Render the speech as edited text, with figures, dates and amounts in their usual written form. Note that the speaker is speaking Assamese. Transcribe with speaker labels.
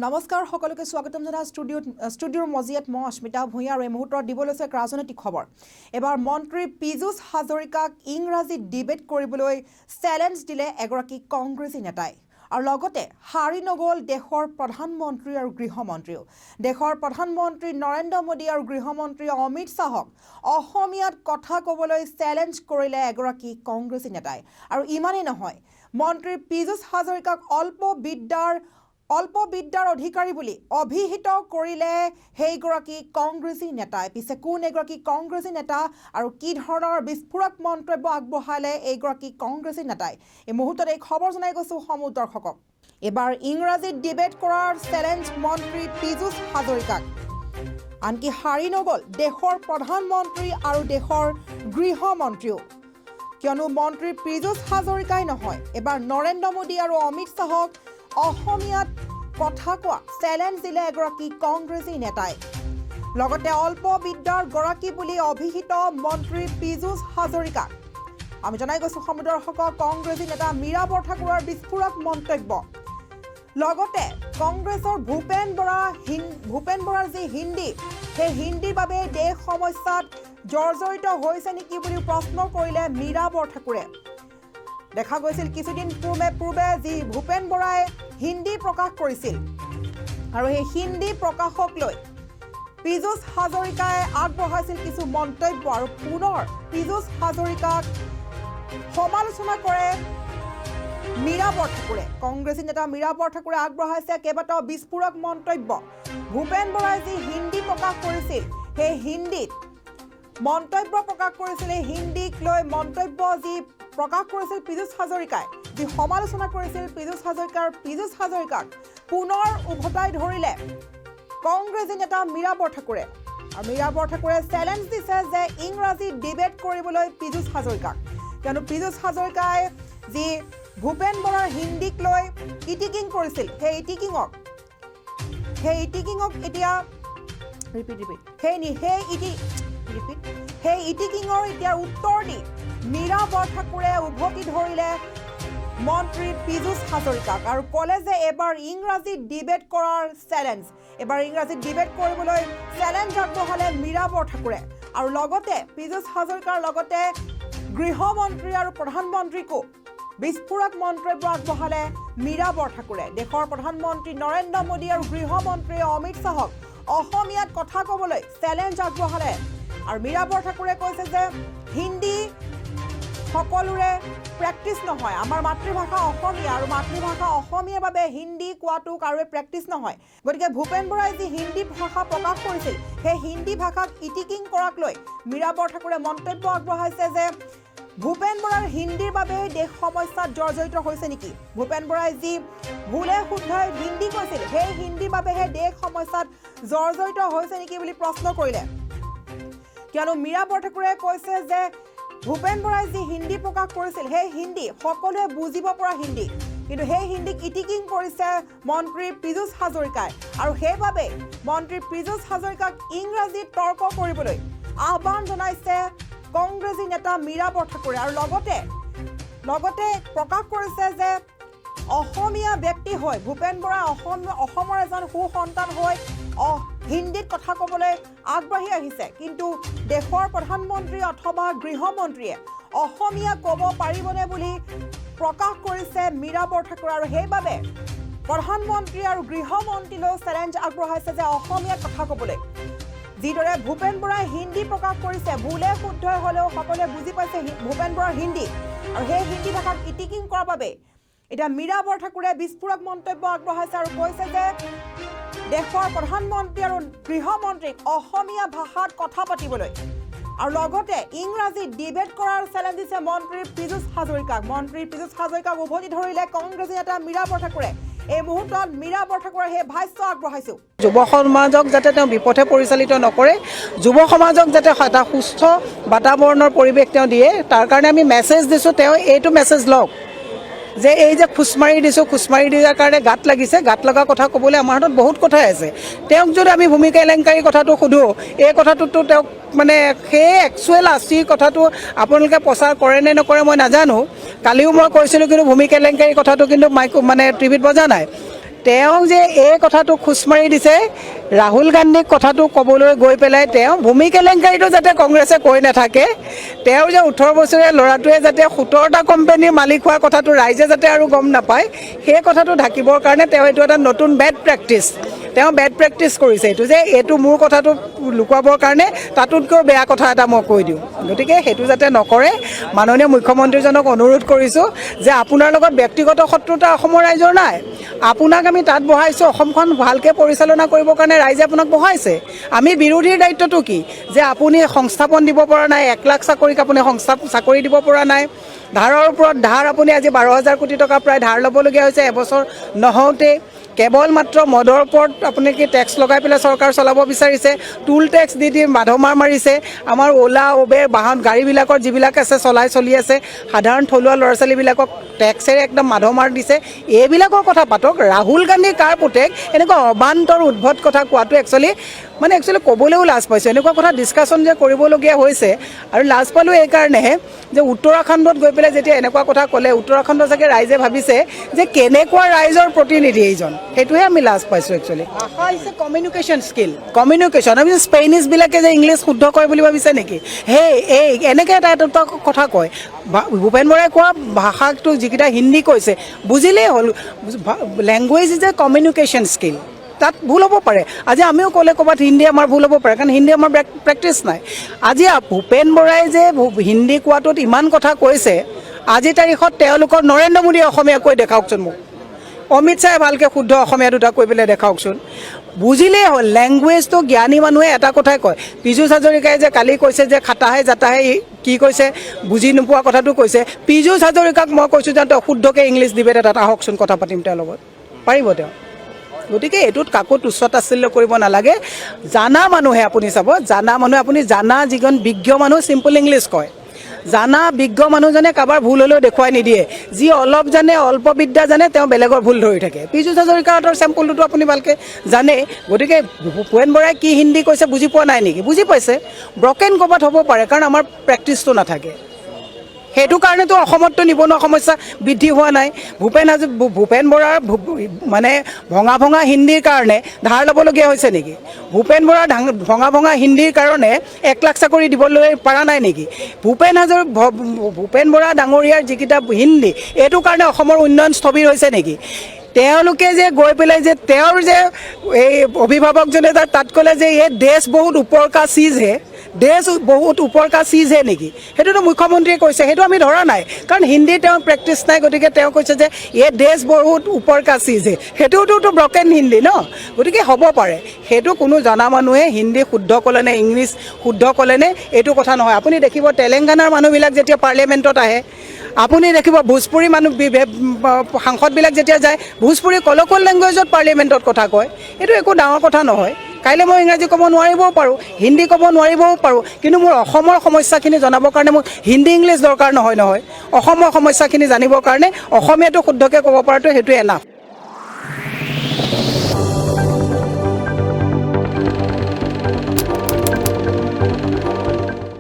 Speaker 1: নমস্কাৰ সকলোকে স্বাগতম জনাই ষ্টুডিঅ'ৰ মজিয়াত মই অস্মিতা ভূঞা আৰু এই মুহূৰ্তত দিব লৈছে এক ৰাজনৈতিক খবৰ। এবাৰ মন্ত্ৰী পীযুষ হাজৰিকাক ইংৰাজী ডিবেট কৰিবলৈ চেলেঞ্জ দিলে এগৰাকী কংগ্ৰেছী নেতাই আৰু লগতে হাৰি নগ'ল দেশৰ প্ৰধানমন্ত্ৰী আৰু গৃহমন্ত্ৰীও। দেশৰ প্ৰধানমন্ত্ৰী নৰেন্দ্ৰ মোদী আৰু গৃহমন্ত্ৰী অমিত শ্বাহক অসমীয়াত কথা ক'বলৈ চেলেঞ্জ কৰিলে এগৰাকী কংগ্ৰেছী নেতাই। আৰু ইমানেই নহয়, মন্ত্ৰী পীযুষ হাজৰিকাক অল্প বিদ্যাৰ অধিকাৰী বুলি অভিহিত কৰিলে সেইগৰাকী কংগ্ৰেছী নেতাই। পিছে কোন এগৰাকী কংগ্ৰেছী নেতা আৰু কি ধৰণৰ বিস্ফোৰক মন্তব্য আগবঢ়ালে এইগৰাকী কংগ্ৰেছী নেতাই, এই মুহূৰ্তত এই খবৰ জনাই গৈছোঁ সমূহ দৰ্শকক। এবাৰ ইংৰাজীত ডিবেট কৰাৰ চেলেঞ্জ মন্ত্ৰী পীযুষ হাজৰিকাক। আনকি হাৰি নগ'ল দেশৰ প্ৰধানমন্ত্ৰী আৰু দেশৰ গৃহমন্ত্ৰীও, কিয়নো মন্ত্ৰী পীযুষ হাজৰিকাই নহয়, এবাৰ নৰেন্দ্ৰ মোদী আৰু অমিত শ্বাহক অসমীয়াত কথা কোৱা চেলেঞ্জ দিলে এগৰাকী কংগ্ৰেছী নেতাই। লগতে অল্প বিদ্যাৰ গৰাকী বুলি অভিহিত মন্ত্ৰী পীযুষ হাজৰিকাক। আমি জনাই গৈছোঁ সমূহ দৰ্শকক কংগ্ৰেছী নেতা মীৰা বৰঠাকুৰৰ বিস্ফোৰক মন্তব্য। লগতে কংগ্ৰেছৰ ভূপেন বৰাৰ যি হিন্দী, সেই হিন্দীৰ বাবে দেশ সমস্যাত জৰ্জৰিত হৈছে নেকি বুলি প্ৰশ্ন কৰিলে মীৰা বৰঠাকুৰে। দেখা গৈছিল কিছুদিন পূৰ্বে যি ভূপেন বৰাই হিন্দী প্ৰকাশ কৰিছিল আৰু সেই হিন্দী প্ৰকাশক লৈ পীযুষ হাজৰিকাই আগবঢ়াইছিল কিছু মন্তব্য আৰু পুনৰ পীযুষ হাজৰিকাক সমালোচনা কৰে মীৰা বৰঠাকুৰে। কংগ্ৰেছী নেতা মীৰা বৰঠাকুৰে আগবঢ়াইছে কেইবাটাও বিস্ফোৰক মন্তব্য। ভূপেন বৰাই যি হিন্দী প্ৰকাশ কৰিছিল, সেই হিন্দীত মন্তব্য প্ৰকাশ কৰিছিল, এই হিন্দীক লৈ মন্তব্য যি প্ৰকাশ কৰিছিল পীযুষ হাজৰিকাই, যি সমালোচনা কৰিছিল পীযুষ হাজৰিকাক পুনৰ উভতাই ধৰিলে কংগ্ৰেছী নেতা মীৰা বৰঠাকুৰে। আৰু মীৰা বৰঠাকুৰে চেলেঞ্জ দিছে যে ইংৰাজী ডিবেট কৰিবলৈ পীযুষ হাজৰিকাক, কিয়নো পীযুষ হাজৰিকাই যি ভূপেন বৰাৰ হিন্দীক লৈ ইটিকিং কৰিছিল, সেই ইটিকিঙক এতিয়া সেই ইটিকিঙৰ এতিয়া উত্তৰ দি মীৰা বৰঠাকুৰে উভতি ধৰিলে মন্ত্ৰী পীযুষ হাজৰিকাক আৰু ক'লে যে এবাৰ ইংৰাজীত ডিবেট কৰাৰ চেলেঞ্জ, এবাৰ ইংৰাজীত ডিবেট কৰিবলৈ চেলেঞ্জ আগবঢ়ালে মীৰা বৰঠাকুৰে। আৰু লগতে পীযুষ হাজৰিকাৰ লগতে গৃহমন্ত্ৰী আৰু প্ৰধানমন্ত্ৰীকো বিস্ফোৰক মন্তব্য আগবঢ়ালে মীৰা বৰঠাকুৰে। দেশৰ প্ৰধানমন্ত্ৰী নৰেন্দ্ৰ মোদী আৰু গৃহমন্ত্ৰী অমিত শ্বাহক অসমীয়াত কথা ক'বলৈ চেলেঞ্জ আগবঢ়ালে। আৰু মীৰা বৰঠাকুৰে কৈছে যে হিন্দী সকলোৰে প্ৰেক্টিছ নহয়, আমাৰ মাতৃভাষা অসমীয়া আৰু মাতৃভাষা অসমীয়াৰ বাবে হিন্দী কোৱাটো কাৰোৱে প্ৰেক্টিছ নহয়। গতিকে ভূপেন বৰাই যি হিন্দী ভাষা প্ৰকাশ কৰিছিল, সেই হিন্দী ভাষাক ইটিকিং কৰাক লৈ মীৰা বৰঠাকুৰে মন্তব্য আগবঢ়াইছে যে ভূপেন বৰাৰ হিন্দীৰ বাবে দেশ সমস্যাত জৰ্জৰিত হৈছে নেকি। ভূপেন বৰাই যি ভুলে শুদ্ধই হিন্দী কৈছিল, সেই হিন্দীৰ বাবেহে দেশ সমস্যাত জৰ্জৰিত হৈছে নেকি বুলি প্ৰশ্ন কৰিলে। কিয়নো মীৰা বৰঠাকুৰে কৈছে যে ভূপেন বৰাই যি হিন্দী প্ৰকাশ কৰিছিল, সেই হিন্দী সকলোৱে বুজিব পৰা হিন্দী, কিন্তু সেই হিন্দীক ইটিকিং কৰিছে মন্ত্ৰী পীযুষ হাজৰিকাই। আৰু সেইবাবে মন্ত্ৰী পীযুষ হাজৰিকাক ইংৰাজীত তৰ্ক কৰিবলৈ আহ্বান জনাইছে কংগ্ৰেছী নেতা মীৰা বৰঠাকুৰে। আৰু লগতে প্ৰকাশ কৰিছে যে অসমীয়া ব্যক্তি হৈ ভূপেন বৰাই অসমৰ এজন সুসন্তান হৈ হিন্দীত কথা ক'বলৈ আগবাঢ়ি আহিছে, কিন্তু দেশৰ প্ৰধানমন্ত্ৰী অথবা গৃহমন্ত্ৰীয়ে অসমীয়া ক'ব পাৰিবনে বুলি প্ৰকাশ কৰিছে মীৰা বৰঠাকুৰে। আৰু সেইবাবে প্ৰধানমন্ত্ৰী আৰু গৃহমন্ত্ৰীলৈ চেলেঞ্জ আগবঢ়াইছে যে অসমীয়াত কথা ক'বলৈ। যিদৰে ভূপেন বৰাই হিন্দী প্ৰকাশ কৰিছে, ভুলে শুদ্ধই হ'লেও সকলোৱে বুজি পাইছে ভূপেন বৰাৰ হিন্দী, আৰু সেই হিন্দী ভাষাক ইটিকিং কৰাৰ বাবে এতিয়া মীৰা বৰঠাকুৰে বিস্ফোৰক মন্তব্য আগবঢ়াইছে আৰু কৈছে যে দেশৰ প্ৰধানমন্ত্ৰী আৰু গৃহমন্ত্ৰীক অসমীয়া ভাষাত কথা পাতিবলৈ আৰু লগতে ইংৰাজীত ডিবেট কৰাৰ চেলেঞ্জ দিছে মন্ত্ৰী পীযুষ হাজৰিকাক। মন্ত্ৰী পীযুষ হাজৰিকাক উভতি ধৰিলে কংগ্ৰেছী নেতা মীৰা বৰঠাকুৰে। এই মুহূৰ্তত মীৰা বৰঠাকুৰে সেই ভাষ্য আগবঢ়াইছোঁ।
Speaker 2: যুৱ সমাজক যাতে তেওঁ বিপথে পৰিচালিত নকৰে, যুৱ সমাজক যাতে এটা সুস্থ বাতাবৰণৰ পৰিৱেশ তেওঁ দিয়ে, তাৰ কাৰণে আমি মেছেজ দিছোঁ। তেওঁ এইটো মেছেজ লওক যে এই যে খোজমাৰি দিয়াৰ কাৰণে গাত লাগিছে, গাত লগা কথা ক'বলৈ আমাৰ হাতত বহুত কথাই আছে। তেওঁক যদি আমি ভূমিকা কেলেংকাৰী কথাটো সোধোঁ, এই কথাটোতো তেওঁক মানে সেই একচুৱেল আচি কথাটো আপোনালোকে প্ৰচাৰ কৰে নে নকৰে মই নাজানো। কালিও মই কৈছিলোঁ, কিন্তু ভূমিকা কেলেংকাৰী কথাটো কিন্তু টিভিত বজা নাই। তেওঁ যে এই কথাটো খোজ মাৰি দিছে ৰাহুল গান্ধীক কথাটো ক'বলৈ গৈ পেলাই তেওঁ ভূমি কেলেংকাৰীটো যাতে কংগ্ৰেছে কৈ নাথাকে, তেওঁ যে 18 বছৰীয়া ল'ৰাটোৱে যাতে 17টা কোম্পানীৰ মালিক হোৱা কথাটো ৰাইজে যাতে আৰু গম নাপায়, সেই কথাটো ঢাকিবৰ কাৰণে তেওঁ এইটো এটা নতুন বেড প্ৰেক্টিছ, তেওঁ বেড প্ৰেক্টিছ কৰিছে এইটো যে এইটো মোৰ কথাটো লুকুৱাবৰ কাৰণে তাতোতকৈ বেয়া কথা এটা মই কৈ দিওঁ। গতিকে সেইটো যাতে নকৰে, মাননীয় মুখ্যমন্ত্ৰীজনক অনুৰোধ কৰিছোঁ যে আপোনাৰ লগত ব্যক্তিগত শত্ৰুতা অসমৰ ৰাইজৰ নাই, আপোনাক আমি তাত বহাইছোঁ অসমখন ভালকৈ পৰিচালনা কৰিবৰ কাৰণে ৰাইজে আপোনাক বহাইছে। আমি বিৰোধীৰ দায়িত্বটো কি যে আপুনি সংস্থাপন দিব পৰা নাই, 1 লাখ চাকৰিক আপুনি চাকৰি দিব পৰা নাই, ধাৰৰ ওপৰত ধাৰ আপুনি আজি 12,000 কোটি টকা প্ৰায় ধাৰ ল'বলগীয়া হৈছে এবছৰ নহওঁতে, কেৱল মাত্ৰ মদৰ ওপৰত আপুনি কি টেক্স লগাই পেলাই চৰকাৰ চলাব বিচাৰিছে, টুল টেক্স দি মাধমাৰ মাৰিছে, আমাৰ অ'লা উবেৰ বাহন গাড়ীবিলাকৰ যিবিলাক আছে চলি আছে, সাধাৰণ থলুৱা ল'ৰা ছোৱালীবিলাকক টেক্সেৰে একদম মাধমাৰ দিছে। এইবিলাকৰ কথা পাতক, ৰাহুল গান্ধী কাৰ পুতেক এনেকুৱা অবান্তৰ উদ্ভট কথা কোৱাটো একচুৱেলি ক'বলৈও লাজ পাইছোঁ। এনেকুৱা কথা ডিছকাশ্যন যে কৰিবলগীয়া হৈছে, আৰু লাজ পালোঁ এইকাৰণেহে যে উত্তৰাখণ্ডত গৈ পেলাই যেতিয়া এনেকুৱা কথা ক'লে, উত্তৰাখণ্ড চাগে ৰাইজে ভাবিছে যে কেনেকুৱা ৰাইজৰ প্ৰতিনিধি এইজন, সেইটোহে আমি লাজ পাইছোঁ একচুৱেলি। ভাষা হৈছে কমিউনিকেশ্যন স্কিল, কমিউনিকেশ্যন। আমি স্পেইনিছবিলাকে যে ইংলিছ শুদ্ধ কয় বুলি ভাবিছে নেকি? এই এনেকৈ এটা কথা কয়। ভূপেন বৰাই কোৱা ভাষাটো যিকেইটা হিন্দী কৈছে বুজিলেই হ'ল। Language is a communication skill, তাত ভুল হ'ব পাৰে। আজি আমিও ক'লে ক'ৰবাত হিন্দী আমাৰ ভুল হ'ব পাৰে, কাৰণ হিন্দী আমাৰ প্ৰেক্টিছ নাই। আজি ভূপেন বৰাই যে হিন্দী কোৱাটোত ইমান কথা কৈছে, আজিৰ তাৰিখত তেওঁলোকৰ নৰেন্দ্ৰ মোদীয়ে অসমীয়া কৈ দেখাওকচোন মোক, অমিত শ্বাহে ভালকৈ শুদ্ধ অসমীয়া দুটা কৈ পেলাই দেখাওকচোন। বুজিলেই হ'ল। লেংগুৱেজটো জ্ঞানী মানুহে এটা কথাই কয়। পীযুষ হাজৰিকাই যে কালি কৈছে যে খাটাহে জাতাহে কি কৈছে বুজি নোপোৱা কথাটো কৈছে, পীযুষ হাজৰিকাক মই কৈছোঁ যে তেওঁ শুদ্ধকৈ ইংলিছ ডিবেট এটাত আহকচোন, কথা পাতিম তেওঁৰ লগত, পাৰিব তেওঁ? গতিকে এইটোত কাকো তুচ্ছ তাচ্ছিল্য কৰিব নালাগে। জানা মানুহে আপুনি চাব, জানা মানুহে আপুনি জানা যিজন বিজ্ঞ মানুহ চিম্পল ইংলিছ কয়, জানা বিজ্ঞ মানুহজনে কাৰোবাৰ ভুল হ'লেও দেখুৱাই নিদিয়ে। যি অলপ জানে, অল্প বিদ্যা জানে, তেওঁ বেলেগৰ ভুল ধৰি থাকে। পীযুষ হাজৰিকাহঁতৰ চেম্পলটোতো আপুনি ভালকৈ জানে। গতিকে ভূপেন বৰাই কি হিন্দী কৈছে বুজি পোৱা নাই নেকি? বুজি পাইছে। ব্ৰকেন ক'ৰবাত হ'ব পাৰে, কাৰণ আমাৰ প্ৰেক্টিছটো নাথাকে। সেইটো কাৰণেতো অসমততো নিবনুৱা সমস্যা বৃদ্ধি হোৱা নাই। ভূপেন বৰাৰ মানে ভঙা হিন্দীৰ কাৰণে ধাৰ ল'বলগীয়া হৈছে নেকি? ভূপেন বৰাৰ ভঙা হিন্দীৰ কাৰণে 1 লাখ চাকৰি দিবলৈ পৰা নাই নেকি? ভূপেন বৰা ডাঙৰীয়াৰ যিকেইটা হিন্দী, এইটো কাৰণে অসমৰ উন্নয়ন স্থবিৰ হৈছে নেকি? তেওঁলোকে যে গৈ পেলাই যে তেওঁৰ যে এই অভিভাৱকজনে তাত ক'লে যে এই দেশ বহুত ওপৰ কা চিজ হে, দেশ বহুত ওপৰ কা চিজ হে নেকি? সেইটোতো মুখ্যমন্ত্ৰীয়ে কৈছে, সেইটো আমি ধৰা নাই, কাৰণ হিন্দী তেওঁ প্ৰেক্টিছ নাই। গতিকে তেওঁ কৈছে যে এই দেশ বহুত ওপৰ কা চিজ হে, সেইটোতো ব্ৰকেন হিন্দী ন? গতিকে হ'ব পাৰে, সেইটো কোনো জনা মানুহে হিন্দী শুদ্ধ ক'লেনে ইংলিছ শুদ্ধ ক'লেনে এইটো কথা নহয়। আপুনি দেখিব তেলেংগানাৰ মানুহবিলাক যেতিয়া পাৰ্লিয়ামেণ্টত আহে, আপুনি দেখিব ভোজপুৰী সাংসদবিলাক যেতিয়া যায়, ভোজপুৰী কলকল লেংগুৱেজত পাৰ্লিয়ামেণ্টত কথা কয়। এইটো একো ডাঙৰ কথা নহয়। কাইলৈ মই ইংৰাজী ক'ব নোৱাৰিবও পাৰোঁ, হিন্দী ক'ব নোৱাৰিবও পাৰোঁ, কিন্তু মোৰ অসমৰ সমস্যাখিনি জনাবৰ কাৰণে মোক হিন্দী ইংলিছ দৰকাৰ নহয়। অসমৰ সমস্যাখিনি জানিবৰ কাৰণে অসমীয়াটো শুদ্ধকৈ ক'ব পৰাটো সেইটোৱে এনাফ।